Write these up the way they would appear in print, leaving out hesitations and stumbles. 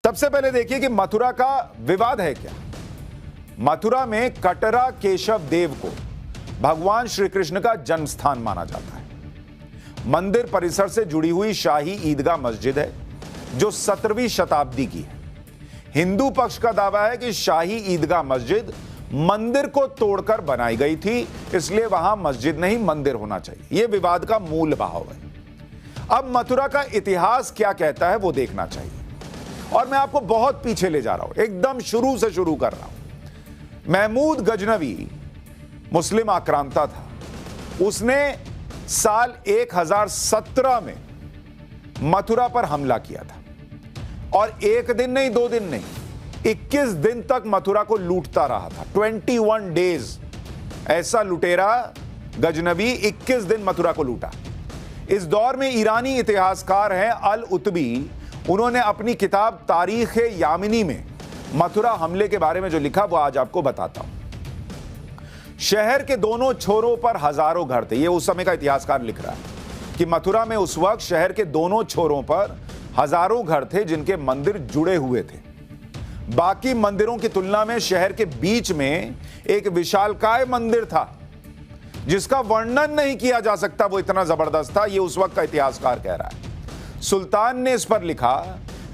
सबसे पहले देखिए कि मथुरा का विवाद है क्या। मथुरा में कटरा केशव देव को भगवान श्री कृष्ण का जन्म स्थान माना जाता है। मंदिर परिसर से जुड़ी हुई शाही ईदगाह मस्जिद है जो 17वीं शताब्दी की है। हिंदू पक्ष का दावा है कि शाही ईदगाह मस्जिद मंदिर को तोड़कर बनाई गई थी, इसलिए वहां मस्जिद नहीं मंदिर होना चाहिए। यह विवाद का मूल भाव है। अब मथुरा का इतिहास क्या कहता है वो देखना चाहिए, और मैं आपको बहुत पीछे ले जा रहा हूं, एकदम शुरू से शुरू कर रहा हूं। महमूद गजनवी मुस्लिम आक्रांता था। उसने साल 1017 में मथुरा पर हमला किया था, और एक दिन नहीं, 2 दिन नहीं, 21 दिन तक मथुरा को लूटता रहा था। 21 डेज ऐसा लुटेरा गजनवी 21 दिन मथुरा को लूटा। इस दौर में ईरानी इतिहासकार हैं अल उतबी, उन्होंने अपनी किताब तारीख यामिनी में मथुरा हमले के बारे में जो लिखा वो आज आपको बताता हूं। शहर के दोनों छोरों पर हजारों घर थे। ये उस समय का इतिहासकार लिख रहा है कि मथुरा में उस वक्त शहर के दोनों छोरों पर हजारों घर थे जिनके मंदिर जुड़े हुए थे। बाकी मंदिरों की तुलना में शहर के बीच में एक विशालकाय मंदिर था जिसका वर्णन नहीं किया जा सकता, वो इतना जबरदस्त था। ये उस वक्त का इतिहासकार कह रहा है। सुल्तान ने इस पर लिखा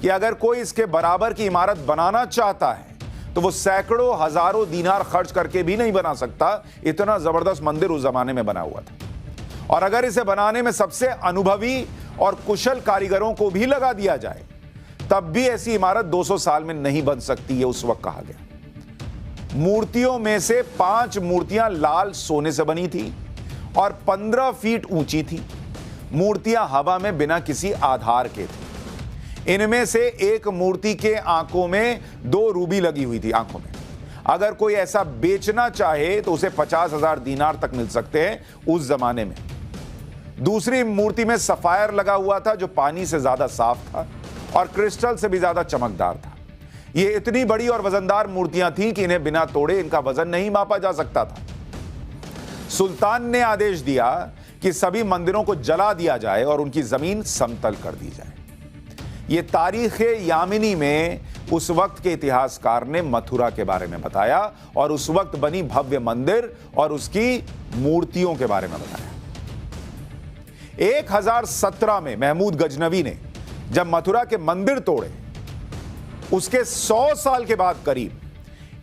कि अगर कोई इसके बराबर की इमारत बनाना चाहता है तो वो सैकड़ों हजारों दीनार खर्च करके भी नहीं बना सकता। इतना जबरदस्त मंदिर उस जमाने में बना हुआ था, और अगर इसे बनाने में सबसे अनुभवी और कुशल कारीगरों को भी लगा दिया जाए तब भी ऐसी इमारत 200 साल में नहीं बन सकती, ये उस वक्त कहा गया। मूर्तियों में से 5 मूर्तियां लाल सोने से बनी थी और 15 फीट ऊंची थी। मूर्तियां हवा में बिना किसी आधार के थी। इनमें से एक मूर्ति के आंखों में 2 रूबी लगी हुई थी आंखों में। अगर कोई ऐसा बेचना चाहे तो उसे 50,000 दीनार तक मिल सकते हैं उस जमाने में। दूसरी मूर्ति में सफायर लगा हुआ था जो पानी से ज्यादा साफ था और क्रिस्टल से भी ज्यादा चमकदार था। ये इतनी बड़ी और वजनदार मूर्तियां थीं कि इन्हें बिना तोड़े इनका वजन नहीं मापा जा सकता था। सुल्तान ने आदेश दिया कि सभी मंदिरों को जला दिया जाए और उनकी जमीन समतल कर दी जाए। यह तारीख यामिनी में उस वक्त के इतिहासकार ने मथुरा के बारे में बताया और उस वक्त बनी भव्य मंदिर और उसकी मूर्तियों के बारे में बताया। 1017 में महमूद गजनवी ने जब मथुरा के मंदिर तोड़े, उसके 100 साल के बाद करीब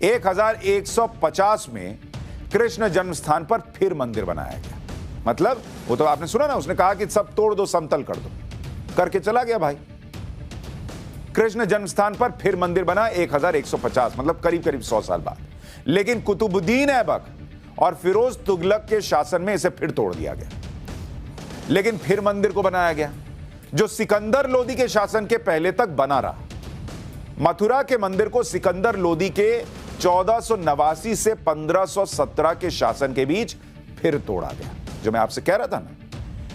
1150 में कृष्ण जन्म स्थान पर फिर मंदिर बनाया गया। मतलब वो तो आपने सुना ना, उसने कहा कि सब तोड़ दो, समतल कर दो, करके चला गया भाई। कृष्ण जन्म स्थान पर फिर मंदिर बना 1150, मतलब करीब करीब 100 साल बाद। लेकिन कुतुबुद्दीन ऐबक और फिरोज तुगलक के शासन में इसे फिर तोड़ दिया गया। लेकिन फिर मंदिर को बनाया गया जो सिकंदर लोदी के शासन के पहले तक बना रहा। मथुरा के मंदिर को सिकंदर लोदी के 1489 से 1517 के शासन के बीच फिर तोड़ा गया। जो मैं आपसे कह रहा था ना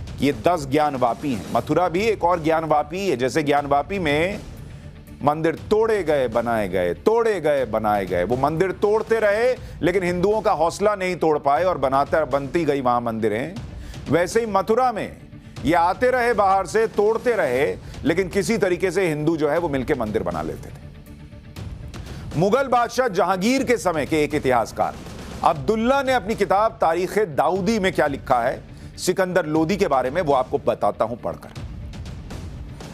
कि ये 10 ज्ञानवापी हैं। मथुरा भी एक और ज्ञानवापी है। जैसे ज्ञानवापी में मंदिर तोड़े गए बनाए गए, तोड़े गए बनाए गए, वो मंदिर तोड़ते रहे लेकिन हिंदुओं का हौसला नहीं तोड़ पाए और बनती गई वहां मंदिरें। वैसे ही मथुरा में ये आते रहे बाहर से, तोड़ते रहे, लेकिन किसी तरीके से हिंदू जो है वो मिलकर मंदिर बना लेते थे। मुगल बादशाह जहांगीर के समय के एक इतिहासकार अब्दुल्ला ने अपनी किताब तारीख दाऊदी में क्या लिखा है सिकंदर लोदी के बारे में, वो आपको बताता हूं पढ़कर।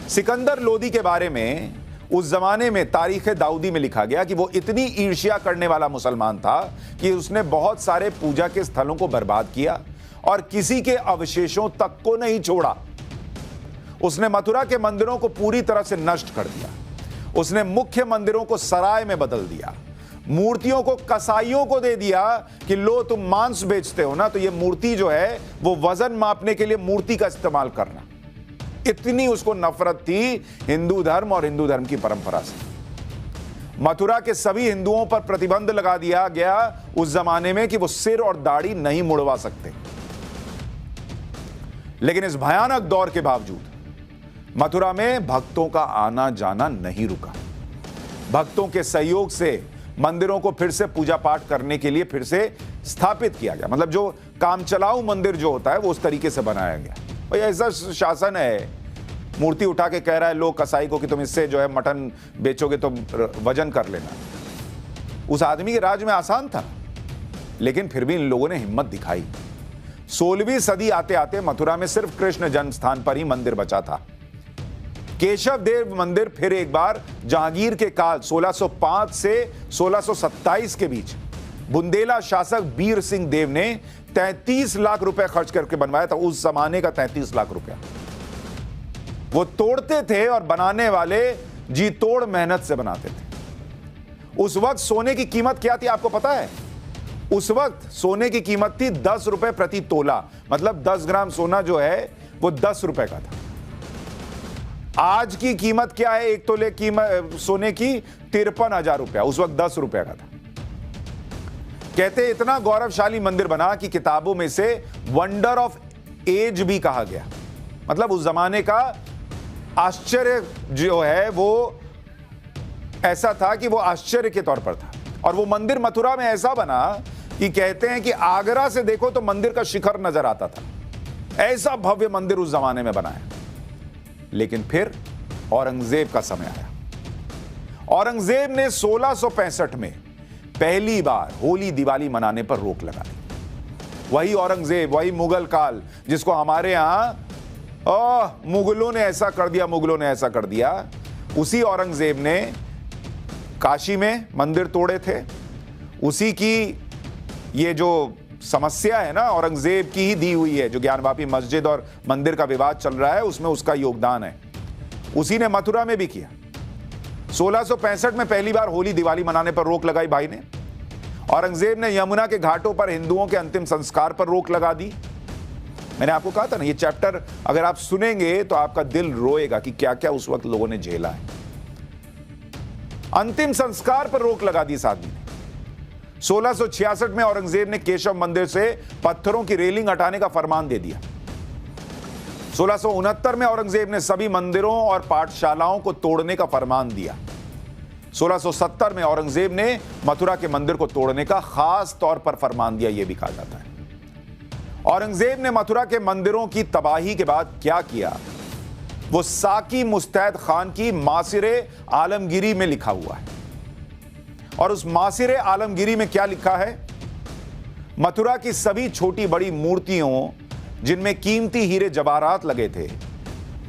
सिकंदर लोदी के बारे में उस जमाने में तारीख दाऊदी में लिखा गया कि वो इतनी ईर्ष्या करने वाला मुसलमान था कि उसने बहुत सारे पूजा के स्थलों को बर्बाद किया और किसी के अवशेषों तक को नहीं छोड़ा। उसने मथुरा के मंदिरों को पूरी तरह से नष्ट कर दिया। उसने मुख्य मंदिरों को सराय में बदल दिया। मूर्तियों को कसाईयों को दे दिया कि लो तुम मांस बेचते हो ना, तो ये मूर्ति जो है वो वजन मापने के लिए मूर्ति का इस्तेमाल करना। इतनी उसको नफरत थी हिंदू धर्म और हिंदू धर्म की परंपरा से। मथुरा के सभी हिंदुओं पर प्रतिबंध लगा दिया गया उस जमाने में कि वो सिर और दाढ़ी नहीं मुड़वा सकते। लेकिन इस भयानक दौर के बावजूद मथुरा में भक्तों का आना जाना नहीं रुका। भक्तों के सहयोग से मंदिरों को फिर से पूजा पाठ करने के लिए फिर से स्थापित किया गया। मतलब जो काम चलाऊ मंदिर जो होता है वो उस तरीके से बनाया गया। भाई ऐसा शासन है मूर्ति उठा के कह रहा है लोग कसाई को कि तुम इससे जो है मटन बेचोगे तो वजन कर लेना। उस आदमी के राज में आसान था, लेकिन फिर भी इन लोगों ने हिम्मत दिखाई। 16वीं सदी आते आते मथुरा में सिर्फ कृष्ण जन्म स्थान पर ही मंदिर बचा था। केशव देव मंदिर फिर एक बार जहांगीर के काल 1605 से 1627 के बीच बुंदेला शासक बीर सिंह देव ने 33 लाख रुपए खर्च करके बनवाया था। उस जमाने का 33 लाख रुपया। वो तोड़ते थे और बनाने वाले जी तोड़ मेहनत से बनाते थे। उस वक्त सोने की कीमत क्या थी आपको पता है? उस वक्त सोने की कीमत थी 10 रुपए प्रति तोला, मतलब 10 ग्राम सोना जो है वो 10 रुपए का था। आज की कीमत क्या है? एक तोले कीमत सोने की 53,000 रुपया, उस वक्त 10 रुपए का था। कहते इतना गौरवशाली मंदिर बना कि किताबों में से वंडर ऑफ एज भी कहा गया। मतलब उस जमाने का आश्चर्य जो है वो ऐसा था कि वो आश्चर्य के तौर पर था। और वो मंदिर मथुरा में ऐसा बना कि कहते हैं कि आगरा से देखो तो मंदिर का शिखर नजर आता था। ऐसा भव्य मंदिर उस जमाने में बनाया। लेकिन फिर औरंगजेब का समय आया। औरंगजेब ने 1665 में पहली बार होली दिवाली मनाने पर रोक लगा दी। वही औरंगजेब, वही मुगल काल जिसको हमारे यहां मुगलों ने ऐसा कर दिया, मुगलों ने ऐसा कर दिया, उसी औरंगजेब ने काशी में मंदिर तोड़े थे। उसी की ये जो समस्या है ना, औरंगजेब की ही दी हुई है। जो ज्ञानवापी मस्जिद और मंदिर का विवाद चल रहा है उसमें उसका योगदान है। उसी ने मथुरा में भी किया। 1665 में पहली बार होली दिवाली मनाने पर रोक लगाई भाई ने। औरंगजेब ने यमुना के घाटों पर हिंदुओं के अंतिम संस्कार पर रोक लगा दी। मैंने आपको कहा था ना, ये चैप्टर अगर आप सुनेंगे तो आपका दिल रोएगा कि क्या क्या उस वक्त लोगों ने झेला है। अंतिम संस्कार पर रोक लगा दी इस आदमी ने। 1666 में औरंगजेब ने केशव मंदिर से पत्थरों की रेलिंग हटाने का फरमान दे दिया। 1669 में औरंगजेब ने सभी मंदिरों और पाठशालाओं को तोड़ने का फरमान दिया। 1670 में औरंगजेब ने मथुरा के मंदिर को तोड़ने का खास तौर पर फरमान दिया, यह भी कहा जाता है। औरंगजेब ने मथुरा के मंदिरों की तबाही के बाद क्या किया वो साकी मुस्तैद खान की मासिरे आलमगिरी में लिखा हुआ है। और उस मासिरे आलमगिरी में क्या लिखा है? मथुरा की सभी छोटी बड़ी मूर्तियों जिनमें कीमती हीरे जवाहरात लगे थे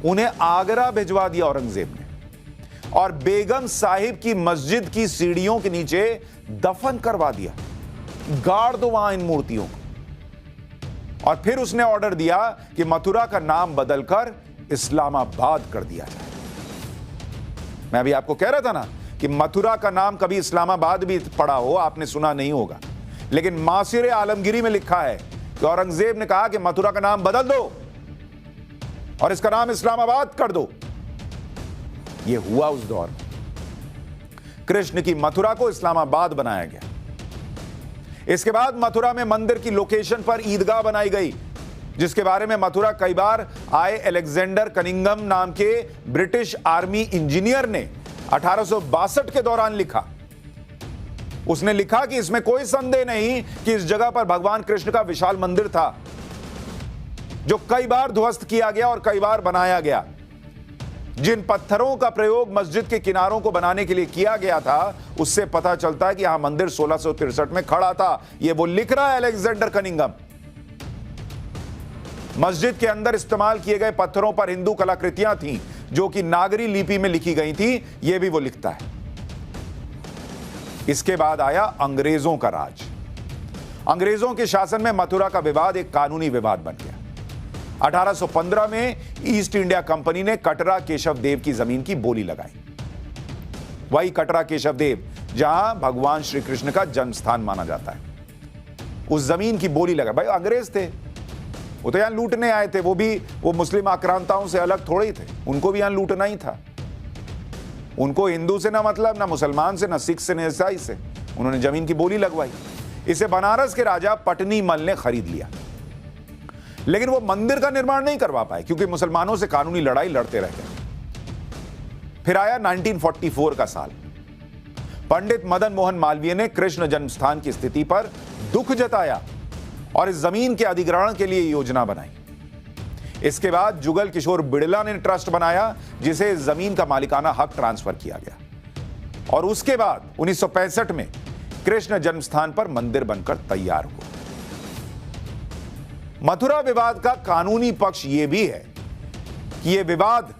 उन्हें आगरा भिजवा दिया औरंगजेब ने, और बेगम साहिब की मस्जिद की सीढ़ियों के नीचे दफन करवा दिया। गाड़ दो वहां इन मूर्तियों को। और फिर उसने ऑर्डर दिया कि मथुरा का नाम बदलकर इस्लामाबाद कर दिया जाए। मैं अभी आपको कह रहा था ना कि मथुरा का नाम कभी इस्लामाबाद भी पड़ा हो, आपने सुना नहीं होगा, लेकिन मासिरे आलमगिरी में लिखा है कि औरंगजेब ने कहा कि मथुरा का नाम बदल दो और इसका नाम इस्लामाबाद कर दो। यह हुआ उस दौर में। कृष्ण की मथुरा को इस्लामाबाद बनाया गया। इसके बाद मथुरा में मंदिर की लोकेशन पर ईदगाह बनाई गई, जिसके बारे में मथुरा कई बार आए अलेक्जेंडर कनिंगम नाम के ब्रिटिश आर्मी इंजीनियर ने 1862 के दौरान लिखा। उसने लिखा कि इसमें कोई संदेह नहीं कि इस जगह पर भगवान कृष्ण का विशाल मंदिर था, जो कई बार ध्वस्त किया गया और कई बार बनाया गया। जिन पत्थरों का प्रयोग मस्जिद के किनारों को बनाने के लिए किया गया था उससे पता चलता है कि यहां मंदिर 1663 में खड़ा था। यह वो लिख रहा है अलेक्जेंडर कनिंगम। मस्जिद के अंदर इस्तेमाल किए गए पत्थरों पर हिंदू कलाकृतियां थीं जो कि नागरी लिपि में लिखी गई थी, यह भी वो लिखता है। इसके बाद आया अंग्रेजों का राज। अंग्रेजों के शासन में मथुरा का विवाद एक कानूनी विवाद बन गया। 1815 में ईस्ट इंडिया कंपनी ने कटरा केशव देव की जमीन की बोली लगाई। वही कटरा केशव देव जहां भगवान श्री कृष्ण का जन्म स्थान माना जाता है, उस जमीन की बोली लगाई। भाई अंग्रेज थे, वो तो यहां लूटने आए थे। वो मुस्लिम आक्रांताओं से अलग थोड़े ही थे, उनको भी यहां लूटना ही था। उनको हिंदू से ना मतलब, ना मुसलमान से, ना सिख से, ना ईसाई से। उन्होंने जमीन की बोली लगवाई। इसे बनारस के राजा पटनी मल ने खरीद लिया, लेकिन वो मंदिर का निर्माण नहीं करवा पाए क्योंकि मुसलमानों से कानूनी लड़ाई लड़ते रह गए। फिर आया 1944 का साल। पंडित मदन मोहन मालवीय ने कृष्ण जन्मस्थान की स्थिति पर दुख जताया और इस जमीन के अधिग्रहण के लिए योजना बनाई। इसके बाद जुगल किशोर बिड़ला ने ट्रस्ट बनाया, जिसे जमीन का मालिकाना हक ट्रांसफर किया गया। और उसके बाद 1965 में कृष्ण जन्मस्थान पर मंदिर बनकर तैयार हुआ। मथुरा विवाद का कानूनी पक्ष यह भी है कि यह विवाद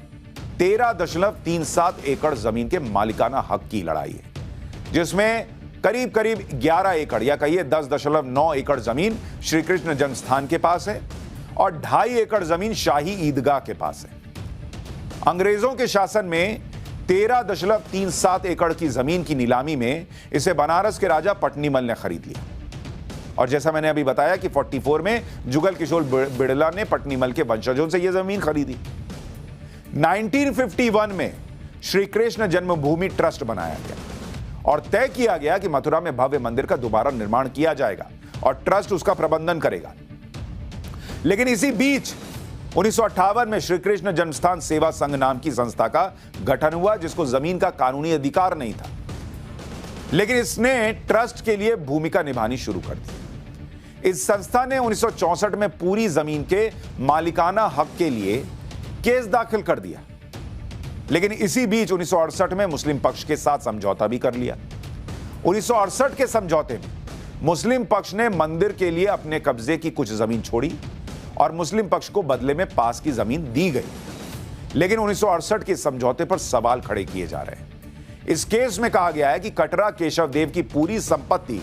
13.37 एकड़ जमीन के मालिकाना हक की लड़ाई है, जिसमें करीब करीब 11 एकड़ या कहिए 10.9 एकड़ जमीन श्री कृष्ण जन्मस्थान के पास है और 2.5 एकड़ जमीन शाही ईदगाह के पास है। अंग्रेजों के शासन में 13.37 एकड़ की जमीन की नीलामी में इसे बनारस के राजा पटनीमल ने खरीद लिया। और जैसा मैंने अभी बताया कि 44 में जुगल किशोर बिड़ला ने पटनीमल के वंशजों से यह जमीन खरीदी। 1951 में श्री कृष्ण जन्मभूमि ट्रस्ट बनाया गया और तय किया गया कि मथुरा में भव्य मंदिर का दोबारा निर्माण किया जाएगा और ट्रस्ट उसका प्रबंधन करेगा। लेकिन इसी बीच 1958 में श्री कृष्ण जन्मस्थान सेवा संघ नाम की संस्था का गठन हुआ, जिसको जमीन का कानूनी अधिकार नहीं था, लेकिन इसने ट्रस्ट के लिए भूमिका निभानी शुरू कर दी। इस संस्था ने 1964 में पूरी जमीन के मालिकाना हक के लिए केस दाखिल कर दिया, लेकिन इसी बीच 1968 में मुस्लिम पक्ष के साथ समझौता भी कर लिया। 1968 के समझौते में मुस्लिम पक्ष ने मंदिर के लिए अपने कब्जे की कुछ जमीन छोड़ी और मुस्लिम पक्ष को बदले में पास की जमीन दी गई। लेकिन 1968 के समझौते पर सवाल खड़े किए जा रहे हैं। इस केस में कहा गया है कि कटरा केशव देव की पूरी संपत्ति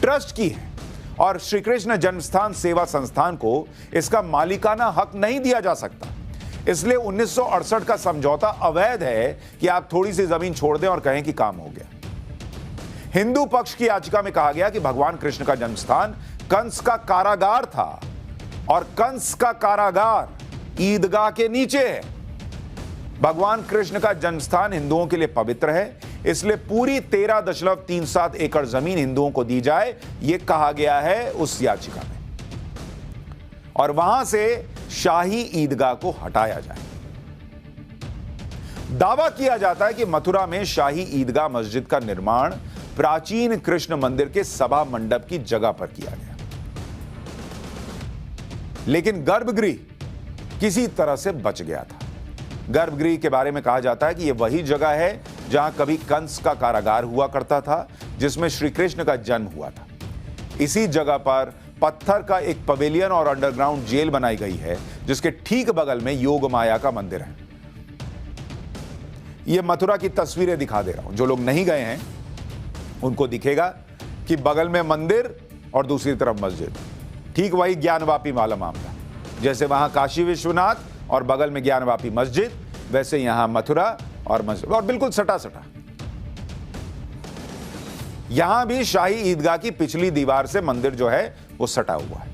ट्रस्ट की है और श्री कृष्ण जन्मस्थान सेवा संस्थान को इसका मालिकाना हक नहीं दिया जा सकता। इसलिए 1968 का समझौता अवैध है कि आप थोड़ी सी जमीन छोड़ दें और कहें कि काम हो गया। हिंदू पक्ष की याचिका में कहा गया कि भगवान कृष्ण का जन्मस्थान कंस का कारागार था और कंस का कारागार ईदगाह के नीचे है। भगवान कृष्ण का जन्मस्थान हिंदुओं के लिए पवित्र है, इसलिए पूरी 13.37 एकड़ जमीन हिंदुओं को दी जाए, यह कहा गया है उस याचिका में, और वहां से शाही ईदगाह को हटाया जाए। दावा किया जाता है कि मथुरा में शाही ईदगाह मस्जिद का निर्माण प्राचीन कृष्ण मंदिर के सभा मंडप की जगह पर किया गया, लेकिन गर्भगृह किसी तरह से बच गया था। गर्भगृह के बारे में कहा जाता है कि यह वही जगह है जहां कभी कंस का कारागार हुआ करता था, जिसमें श्री कृष्ण का जन्म हुआ था। इसी जगह पर पत्थर का एक पवेलियन और अंडरग्राउंड जेल बनाई गई है, जिसके ठीक बगल में योग माया का मंदिर है। यह मथुरा की तस्वीरें दिखा दे रहा हूं, जो लोग नहीं गए हैं उनको दिखेगा कि बगल में मंदिर और दूसरी तरफ मस्जिद। ठीक वही ज्ञानवापी वाला मामला, जैसे वहां काशी विश्वनाथ और बगल में ज्ञानवापी मस्जिद, वैसे यहां मथुरा और मस्जिद, और बिल्कुल सटा सटा। यहां भी शाही ईदगाह की पिछली दीवार से मंदिर जो है वो सटा हुआ है।